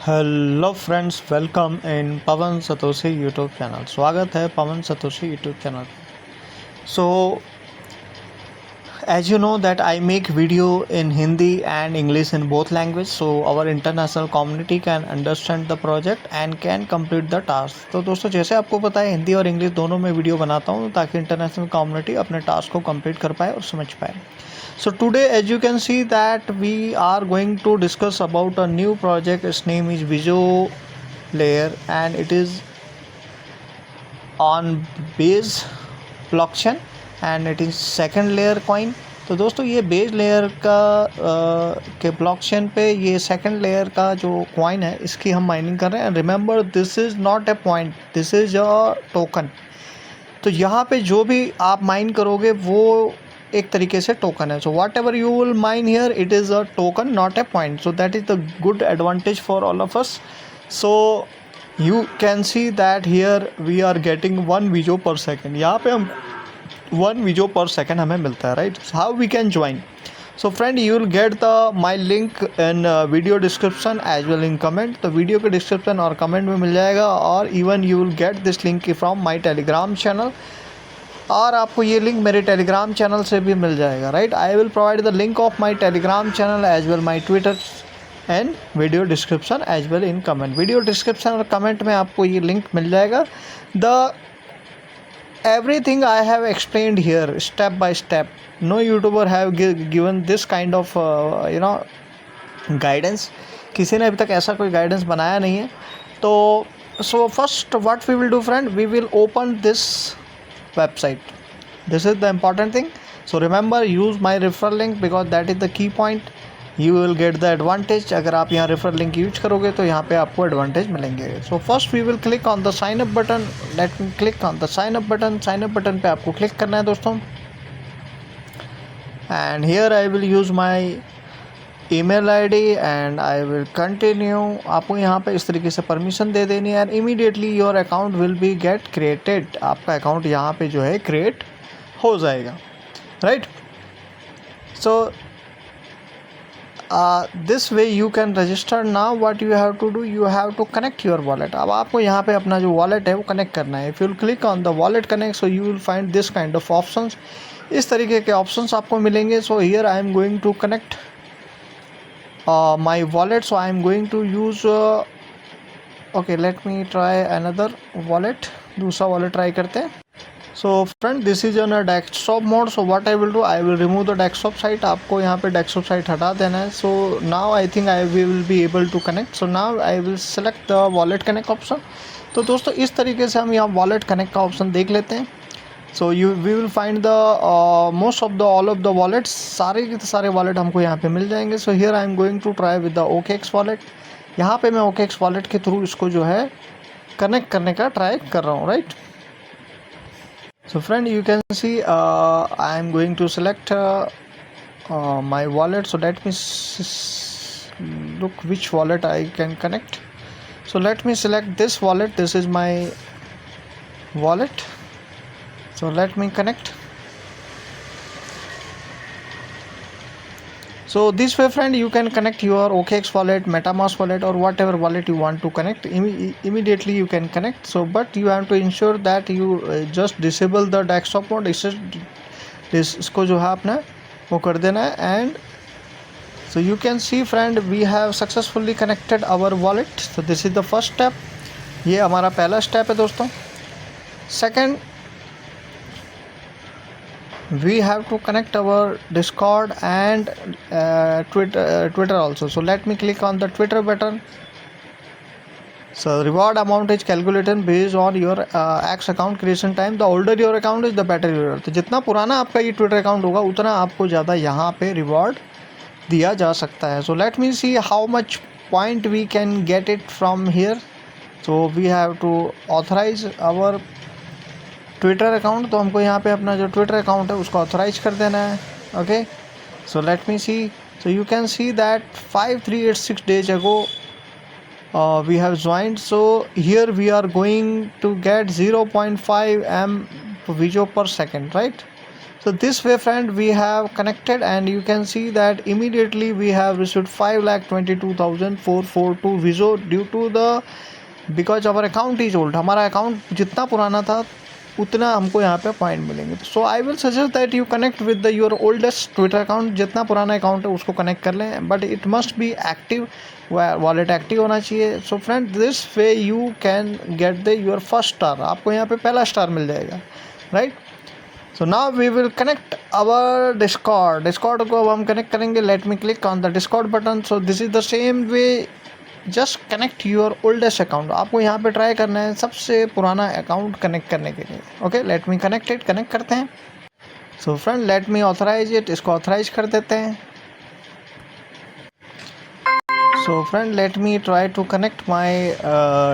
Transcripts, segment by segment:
Hello friends, welcome in Pawan Satoshi YouTube channel. स्वागत है Pawan Satoshi YouTube channel. So as you know that I make video in Hindi and English in both language, so our international community can understand the project and can complete the task। तो दोस्तों, जैसे आपको पता है, हिंदी और English दोनों में video बनाता हूँ ताकि इंटरनेशनल कम्युनिटी अपने टास्क को कंप्लीट कर पाए और समझ पाए। So today, as you can see that we are going to discuss about a new project. Its name is Viso Layer and it is on base blockchain and it is second layer coin। तो दोस्तों, ये base layer का के blockchain पे ये second layer का जो coin है, इसकी हम माइनिंग कर रहे हैं। Remember, this is not a point, this is a token. तो यहाँ पे जो भी आप माइन करोगे वो एक तरीके से टोकन है। So whatever you will mine here, it is a token, not a point. So that is the good advantage for all of us. So you can see that here we are getting 1 Vizo पर second. यहाँ पे हम 1 Vizo पर second हमें मिलता है, right. How we can join? So friend, you will get the my link in video description as well in comment. तो video के डिस्क्रिप्शन और कमेंट में मिल जाएगा, और even you will get this link from my Telegram channel, और आपको ये लिंक मेरे टेलीग्राम चैनल से भी मिल जाएगा, right. I will provide the link of my Telegram channel as well my Twitter and video description as well in comment. Video description और comment में आपको ये लिंक मिल जाएगा। The everything I have explained here step by step, no YouTuber have given this kind of guidance। किसी ने अभी तक ऐसा कोई गाइडेंस बनाया नहीं है। तो so first what we will do, friend, we will open this website। this is the important thing। so remember, use my referral link because that is the key point। you will get the advantage। अगर आप यहाँ referral link use करोगे तो यहाँ पे आपको advantage मिलेंगे। So first we will click on the sign up button. Let me click on the sign up button. Sign up button पे आपको क्लिक करना है दोस्तों, and here I will use my email ID and I will continue. आपको यहाँ पे इस तरीके से परमिशन दे देनी है, and immediately your account will be get created. आपका अकाउंट यहाँ पे जो है क्रिएट हो जाएगा, right. So this way you can register. Now what you have to do, you have to connect your wallet. अब आपको यहाँ पे अपना जो वॉलेट है वो कनेक्ट करना है। If you will click on the wallet connect, so you will find this kind of options. इस तरीके के ऑप्शंस आपको मिलेंगे। So here I am going to connect my wallet. So I am going to use okay, let me try another wallet. दूसरा wallet try करते हैं। So friend, this is on a desktop mode. So what I will do, I will remove the desktop site. आपको यहाँ पे desktop site हटा देना है। So now I think I will be able to connect. So now I will select the wallet connect option. तो दोस्तों, इस तरीके से हम यहाँ वॉलेट कनेक्ट का ऑप्शन देख लेते हैं। So we will find the most of the all of the wallets. सारे के सारे वॉलेट हमको यहाँ पे मिल जाएंगे। So here I am going to try with the OKX wallet. यहाँ पे मैं OKX वॉलेट के थ्रू इसको जो है कनेक्ट करने का ट्राई कर रहा हूँ, right. So friend, you can see I am going to select my wallet. So let me look which wallet I can connect. So let me select this wallet. This is my wallet. So let me connect. So this way, friend, you can connect your OKX wallet, MetaMask wallet, or whatever wallet you want to connect. Immediately you can connect. So but you have to ensure that you just disable the desktop mode। इसको जो है आपने वो कर देना है। And so you can see, friend, we have successfully connected our wallet। so this is the first step। ये हमारा पहला स्टेप है दोस्तों। Second, we have to connect our Discord and Twitter also। so let me click on the Twitter button। so reward amount is calculated based on your X account creation time। the older your account is the better your। तो जितना पुराना आपका ये Twitter account होगा उतना आपको ज़्यादा यहाँ पे रिवॉर्ड दिया जा सकता है। so let me see how much point we can get it from here। so we have to authorize our Twitter account. तो हमको यहाँ पे अपना जो ट्विटर अकाउंट है उसको ऑथराइज कर देना है। Okay, so let me see. So you can see that 5386 days ago we have joined। so here we are going to get 0.5 M Viso per second, right। So this way friend we have connected, and you can see that immediately we have received 5,22,442 Viso due to the because our account is old. हमारा account जितना पुराना था उतना हमको यहाँ पे point मिलेंगे. So I will suggest that you connect with your oldest Twitter account. जितना पुराना अकाउंट है उसको कनेक्ट कर लें, but it must be active, wallet active होना चाहिए. So friend this way you can get the your first star. आपको यहाँ पे पहला स्टार मिल जाएगा, right. So now we will connect our Discord को अब हम कनेक्ट करेंगे. Let me click on the Discord button. So this is the same way, just connect your oldest account. आपको यहाँ पे ट्राई करना है सबसे पुराना अकाउंट कनेक्ट करने के लिए. ओके, लेट मी कनेक्ट करते हैं. So friend let me authorize it. इसको ऑथराइज कर देते हैं. So friend let me try to connect my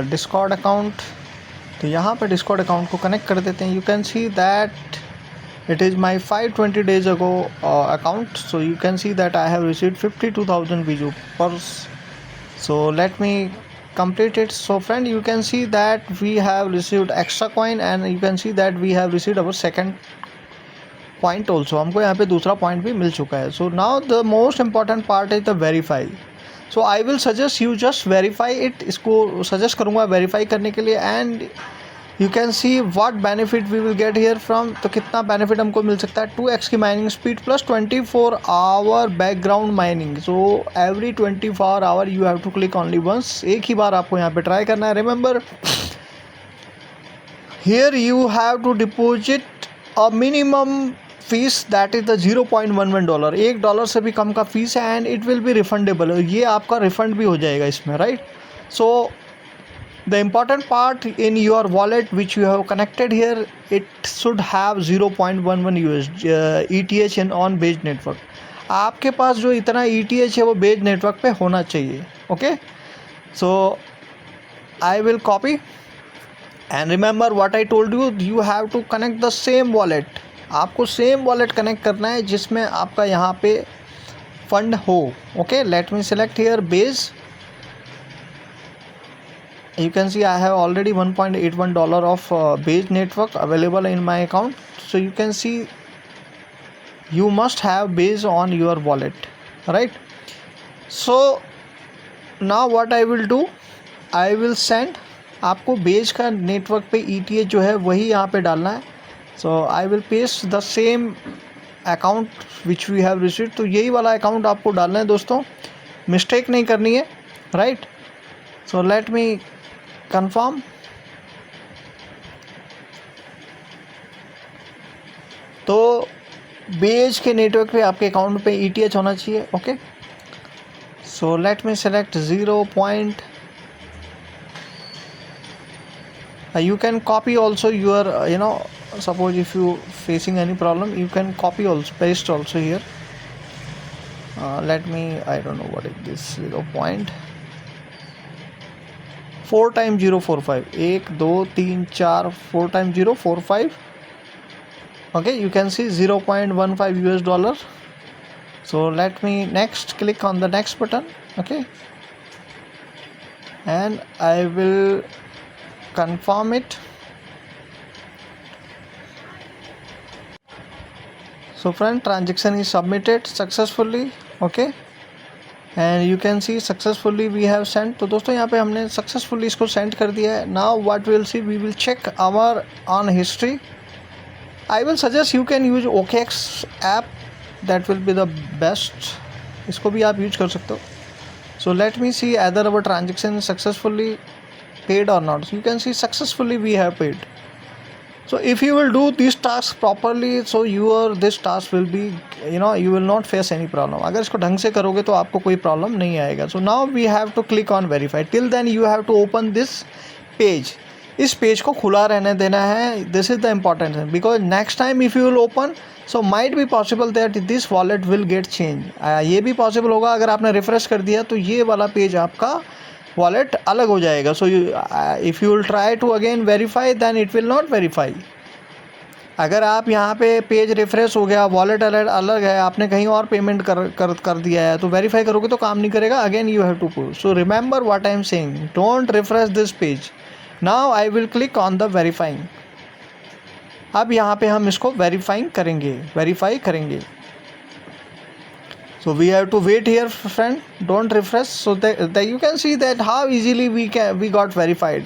Discord account. तो यहाँ पे डिस्कॉर्ड अकाउंट को कनेक्ट कर देते हैं. You can see that it is my 520 days ago account. So you can see that I have received 52,000 Viso per. So let me complete it. So friend you can see that we have received extra coin, and you can see that we have received our second point also. हमको यहाँ पे दूसरा point भी मिल चुका है. So now the most important part is the verify. So I will suggest you just verify it. इसको suggest करूँगा verify करने के लिए. And you can see what benefit we will get here from. तो कितना बेनिफिट हमको मिल सकता है. 2x की mining speed plus 24 hour background mining. So every 24 hour you have to click only once. एक ही बार आपको यहाँ पे ट्राई करना है. Remember here you have to deposit a minimum fees that is the $0.11. $1 से भी कम का फीस है, and it will be refundable. ये आपका रिफंड भी हो जाएगा इसमें, right. So the important part in your wallet which you have connected here, it should have 0.11 ETH in on Base network. आपके पास जो इतना ETH है वो Base network पे होना चाहिए. Okay, so I will copy, and remember what I told you, you have to connect the same wallet. आपको same wallet connect करना है जिसमें आपका यहाँ पे फंड हो. Okay, let me select here Base. You can see I have already $1.81 of Base network available in my account. So you can see you must have Base on your wallet, right. So now what I will do, I will send. आपको Base का network पे ETH जो है वही यहाँ पे डालना है. So I will paste the same account which we have received. तो यही वाला अकाउंट आपको डालना है दोस्तों, मिस्टेक नहीं करनी है, right. So let me confirm. तो Base के नेटवर्क पे आपके अकाउंट पे ETH होना चाहिए. Okay, so let me select 0. You can copy also your suppose if you facing any problem, you can copy also, paste also here. Let me, I don't know what is this 4 times 0.45. 1 2 3 4 4 times 0.45. Okay, you can see $0.15. So let me next click on the next button. Okay, and I will confirm it. So friend, transaction is submitted successfully. Okay, and you can see successfully we have send. तो दोस्तों यहाँ पे हमने successfully इसको send कर दिया है. Now what will see, we will check our on history. I will suggest you can use OKX app, that will be the best. इसको भी आप यूज कर सकते हो. So let me see either our transaction successfully paid और not. You can see successfully we have paid. So if you will do these tasks properly, so this task will be, you will not face any problem. अगर इसको ढंग से करोगे तो आपको कोई problem नहीं आएगा. So now we have to click on verify. Till then you have to open this page. इस पेज को खुला रहने देना है. This is the important thing, because next time if you will open, so might be possible that this wallet will get changed. ये भी possible होगा अगर आपने रिफ्रेश कर दिया तो ये वाला पेज आपका वॉलेट अलग हो जाएगा. So if you will try to again verify, then it will not verify. अगर आप यहाँ पे पेज रिफ्रेश हो गया, वॉलेट अलग है, आपने कहीं और पेमेंट कर दिया है, तो वेरीफाई करोगे तो काम नहीं करेगा. Again you have to put. So remember what I am saying, don't refresh this page. Now I will click on the verifying. अब यहाँ पे हम इसको वेरीफाई करेंगे। So we have to wait here, friend. Don't refresh. So that you can see that how easily we got verified.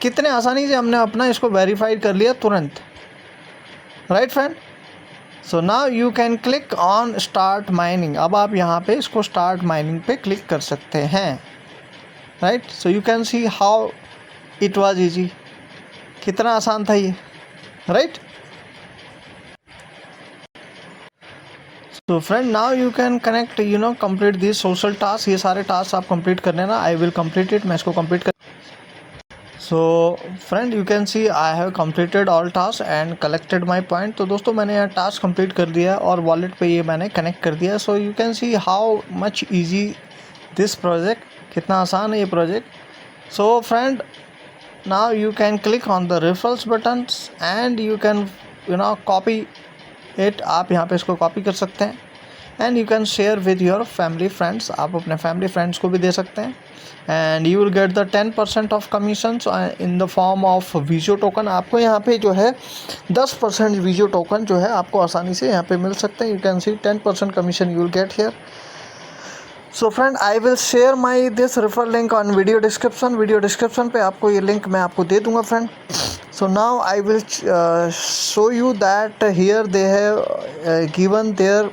कितने आसानी से हमने अपना इसको वेरीफाइड कर लिया तुरंत, right friend. So now you can click on start mining. अब आप यहाँ पे इसको स्टार्ट माइनिंग पे क्लिक कर सकते हैं, right. So you can see how it was easy, कितना आसान था ये, राइट। तो friend now you can connect complete this social task. ये सारे टास्क आप कंप्लीट कर लेना। आई विल कंप्लीट इट, मैं इसको कंप्लीट कर। सो friend you can C I have completed all task and collected my point. तो दोस्तों मैंने यहाँ टास्क कंप्लीट कर दिया और वॉलेट पे ये मैंने कनेक्ट कर दिया। सो you can see how much easy this project, कितना आसान है ये project. So friend now you can click on the referrals buttons and you can copy it. आप यहाँ पे इसको कॉपी कर सकते हैं and you can share with your family friends. आप अपने फैमिली फ्रेंड्स को भी दे सकते हैं and you will get the 10% of commissions in the form of Visio token. आपको यहाँ पे जो है 10% वीजो टोकन जो है आपको आसानी से यहाँ पे मिल सकते हैं। You can C 10% commission you will get here. So friend I will share my this refer link on video description पे आपको ये लिंक मैं आपको दे दूँगा friend. So now I will show you that here they have given their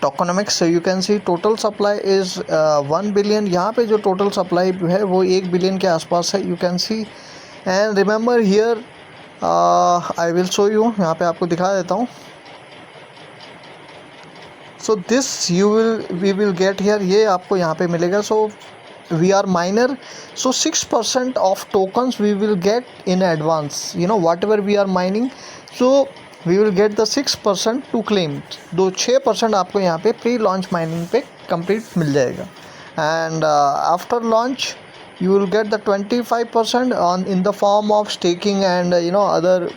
tokenomics. So you can see total supply is 1 billion. यहाँ पे जो total supply है वो 1 billion के आसपास है, you can see. And remember here I will show you, यहाँ पे आपको दिखा देता हूँ। So this we will get here, ये आपको यहाँ पे मिलेगा। So we are minor, so 6% of tokens we will get in advance, whatever we are mining, so we will get the 6% to claim। 6% आपको यहाँ पे प्री लॉन्च माइनिंग पे complete मिल जाएगा and after launch you will get the 25% on in the form of staking and other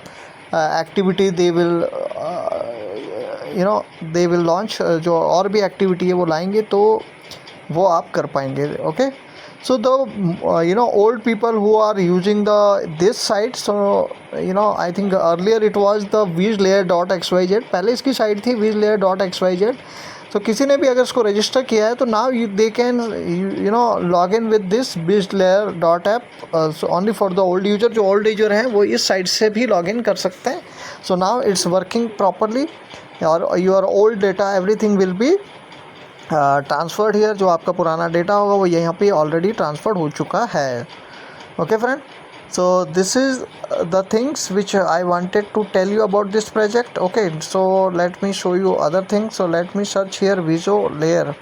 activity they will they will launch। जो और भी activity है वो लाएंगे तो वो आप कर पाएंगे, okay. So the old people who are using the this site, so I think earlier it was the वीजलेयर.xyz, पहले इसकी साइट थी वीजलेयर.xyz। तो किसी ने भी अगर इसको रजिस्टर किया है तो now they can log in with this वीजलेयर.app only for the old user. जो ओल्ड यूजर हैं वो इस साइट से भी लॉग इन कर सकते हैं। So now it's working properly और your old data everything will be transferred here. जो आपका पुराना डेटा होगा वो यहाँ पे ऑलरेडी ट्रांसफर्ड हो चुका है, okay friend. So this is the things which I wanted to tell you about this project, okay. So let me show you other things. So let me search here Vizo layer.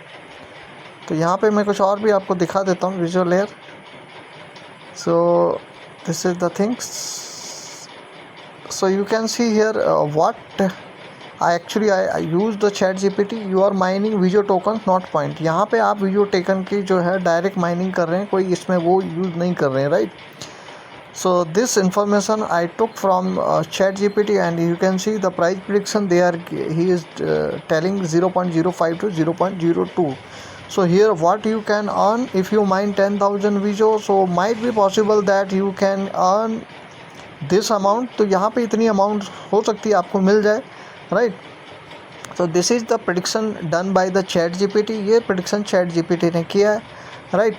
तो यहाँ पे मैं कुछ और भी आपको दिखा देता हूँ Visio layer. So this is the things. So you can see here what I use the ChatGPT। You are mining Visio token not point. यहाँ पे आप वीजो टोकन की जो है डायरेक्ट माइनिंग कर रहे हैं, कोई इसमें वो यूज़ नहीं कर रहे हैं, right. So this information I took from ChatGPT and you can see the price prediction they are he is telling 0.05 to 0.02। So here what you can earn if you mine 10,000 Visio, so might be possible that you can earn this amount। तो यहाँ पे इतनी amount हो सकती है आपको मिल जाए, right. So this is the prediction done by the ChatGPT। ये प्रेडिक्शन ChatGPT ने किया है, right.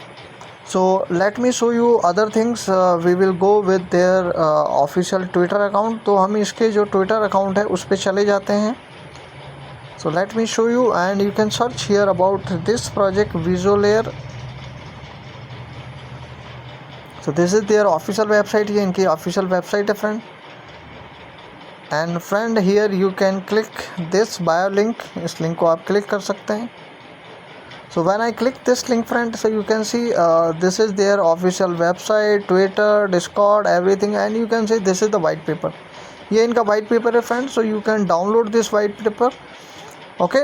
So let me show you other things. We will go with their official Twitter account. तो हम इसके जो ट्विटर अकाउंट है उस पर चले जाते हैं। सो let me show you and you can search here about this project Visio layer. So this is there official website. ये इनकी ऑफिशियल वेबसाइट है friend. And friend here you can click this bio link. इस link को आप click कर सकते हैं। So when I click this link friend, so you can see this is there official website, Twitter, Discord, everything and you can see this is the white paper. ये इनका white paper है friend. So you can download this white paper, okay,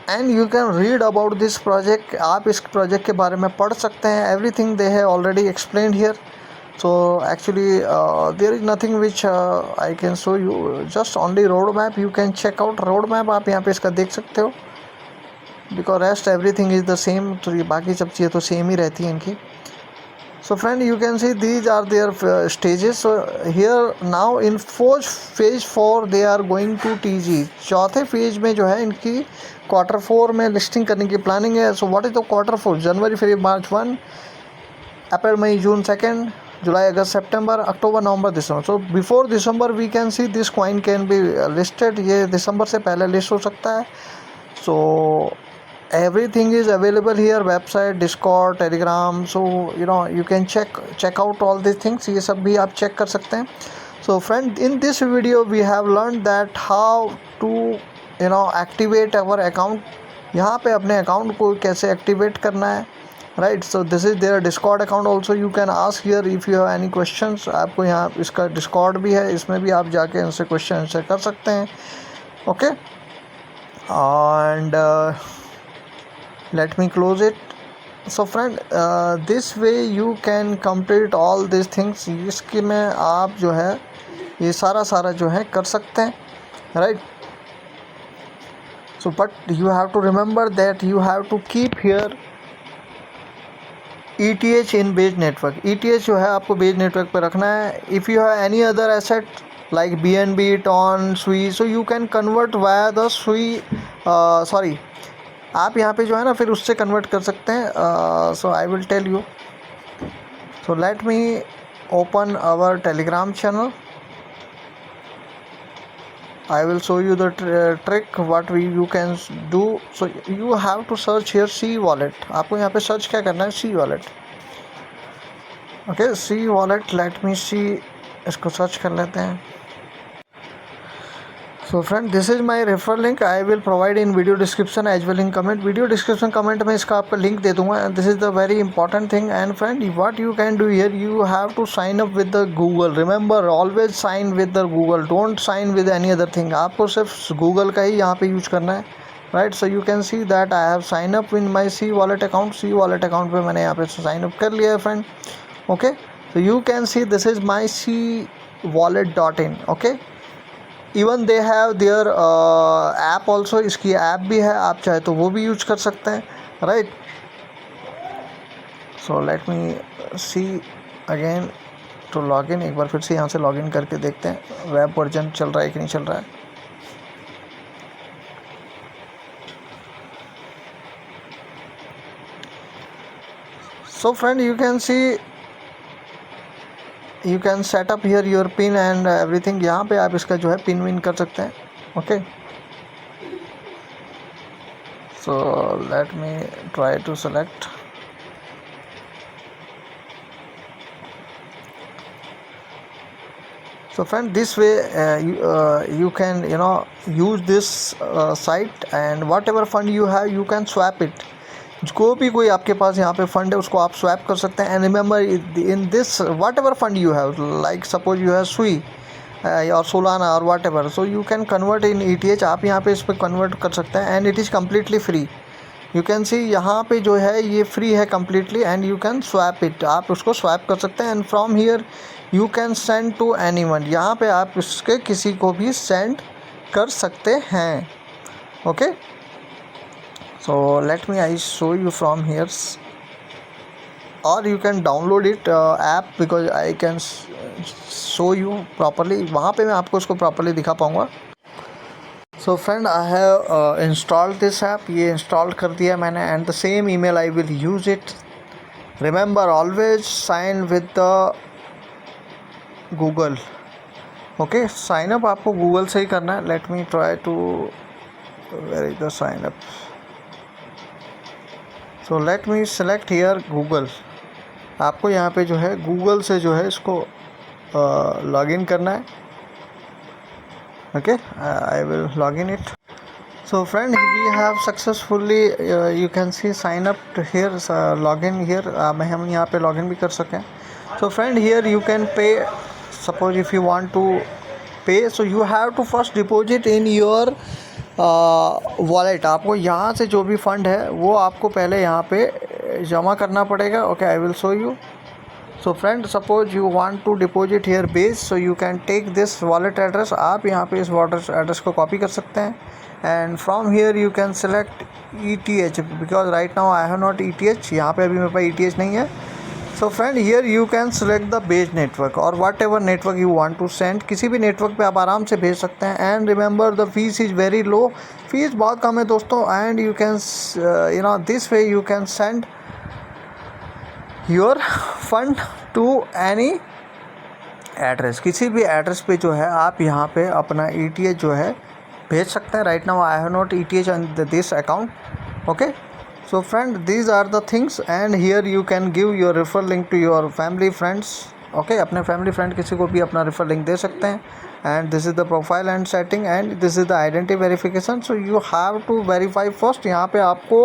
and you can read about this project. आप इस project के बारे में पढ़ सकते हैं। Everything they have already explained here. So actually there is nothing which I can show you, just only road map you can check out। road map आप यहाँ पे इसका देख सकते हो, because rest everything is the same। तो ये बाकी सब चीज़ें तो सेम ही रहती हैं इनकी। So friend, you can see these are their stages. So here now in phase 4 they are going to TG. चौथे फेज में जो है इनकी Q4 में लिस्टिंग करने की प्लानिंग है. So what is the Q4? January, February, March 1, April, May, June 2, July, August, September, October, November, December. So before December we can see this coin can be listed. ये दिसंबर से पहले list हो सकता है. So everything is available here, website, Discord, Telegram. So you can check out all these things. ये सब भी आप check कर सकते हैं. So friend, in this video we have learned that how to activate our account. यहाँ पे अपने account को कैसे activate करना है, right? So this is their Discord account also. You can ask here if you have any questions. आपको यहाँ इसका Discord भी है, इसमें भी आप जाके इनसे question answer कर सकते हैं. Okay, and let me close it. So friend, this way you can complete all these things. इसके में आप जो है ये सारा जो है कर सकते हैं, right? So but you have to remember that you have to keep here ETH in Base Network. ETH जो है आपको Base Network पे रखना है. If you have any other asset like BNB, TON, SUI, so you can convert via the SUI. आप यहाँ पे जो है ना फिर उससे कन्वर्ट कर सकते हैं. So I will tell you. So let me open our Telegram channel. I will show you the trick what you can do. So you have to search here C wallet. आपको यहाँ पे search क्या करना है? C wallet. Okay, C wallet. Let me see. इसको search कर लेते हैं. So friend, this is my referral link. I will provide in video description as well in comment. Video description comment में इसका आपका link दे दूँगा. And this is the very important thing. And friend, what you can do here, you have to sign up with the Google. Remember, always sign with the Google. Don't sign with any other thing. आपको सिर्फ Google का ही यहाँ पे use करना है, right? So you can see that I have signed up in my C wallet account. C wallet account पे मैंने यहाँ पे sign up कर लिया है friend. Okay, so you can see this is my C wallet.in. Okay. Even they have their app also. इसकी app भी है, आप चाहे तो वो भी यूज कर सकते हैं, right? So let me see again to log in. एक बार फिर से यहाँ से लॉग इन करके देखते हैं वेब वर्जन चल रहा है कि नहीं चल रहा है. So friend, you can C you can set up here your pin and everything. यहाँ पे आप इसका जो है पिन विन कर सकते हैं. Okay, so let me try to select. So friend, this way you can use this site, and whatever fund you have you can swap it. जो भी कोई आपके पास यहाँ पे फंड है उसको आप स्वैप कर सकते हैं. And remember in this what ever fund you have, like suppose you have सुई और सोलाना और what ever, so you can convert in ETH. आप यहाँ पे इस पर कन्वर्ट कर सकते हैं. And it is completely free. You can see यहाँ पे जो है ये फ्री है completely. And you can swap it. आप उसको स्वैप कर सकते हैं. And from here you can send to anyone. यहाँ पे आप इसके किसी को भी सेंड कर सकते हैं. Okay, so let me I show you from here, or you can download it app because I can show you properly. वहाँ पे मैं आपको उसको properly दिखा पाऊँगा. So friend, I have installed this app. ये install कर दिया मैंने, and the same email I will use it. Remember, always sign with the Google. Okay, sign up आपको Google से ही करना है. Let me try to, where is the sign up? So let me select here Google. आपको यहाँ पे जो है Google से जो है इसको लॉगिन करना है. Okay, I will log in it. So friend, we have successfully, you can see sign up here, log in here. हम यहाँ पे लॉग इन भी कर सकें. So friend, here you can pay. Suppose if you want to pay, so you have to first deposit in your wallet. आपको यहाँ से जो भी फंड है वो आपको पहले यहाँ पे जमा करना पड़ेगा. Okay, I will show you. So friend, suppose you want to deposit here base, so you can take this wallet address. आप यहाँ पे इस वॉलेट एड्रेस को कॉपी कर सकते हैं. And from here you can select ETH because right now I have not ETH. यहाँ पे अभी मेरे पास ETH नहीं है. So friend here you can select the base network और whatever network you want to send, किसी भी नेटवर्क पे आप आराम से भेज सकते हैं। And remember the fees is very low, fees बहुत कम है दोस्तों। And you can this way you can send your fund to any address, किसी भी एड्रेस पे जो है आप यहाँ पे अपना ETH जो है भेज सकते हैं। Right now I have not ETH on this account, okay. So friend, these are the things, and here you can give your referral link to your family friends, okay। अपने फैमिली फ्रेंड किसी को भी अपना refer link दे सकते हैं। And this is the profile and setting and this is the identity verification. So you have to verify first, यहाँ पे आपको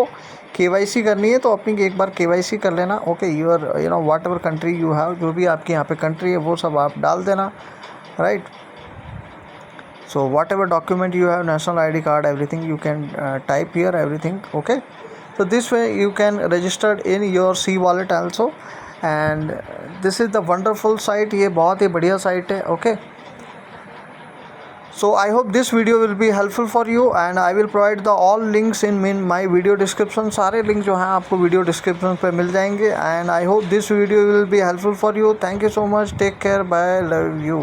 KYC करनी है तो अपनी एक बार KYC कर लेना, okay. Your whatever country you have, जो भी आपके यहाँ पे कंट्री है वो सब आप डाल देना, right. So whatever document you have, national ID card, everything you can type here, everything, okay। So this way you can register in your C wallet also, and this is the wonderful site, ये बहुत ही बढ़िया site है, okay। So I hope this video will be helpful for you, and I will provide the all links in my video description। सारे link जो हैं आपको video description पे मिल जाएंगे। And I hope this video will be helpful for you। Thank you so much, take care, bye, love you।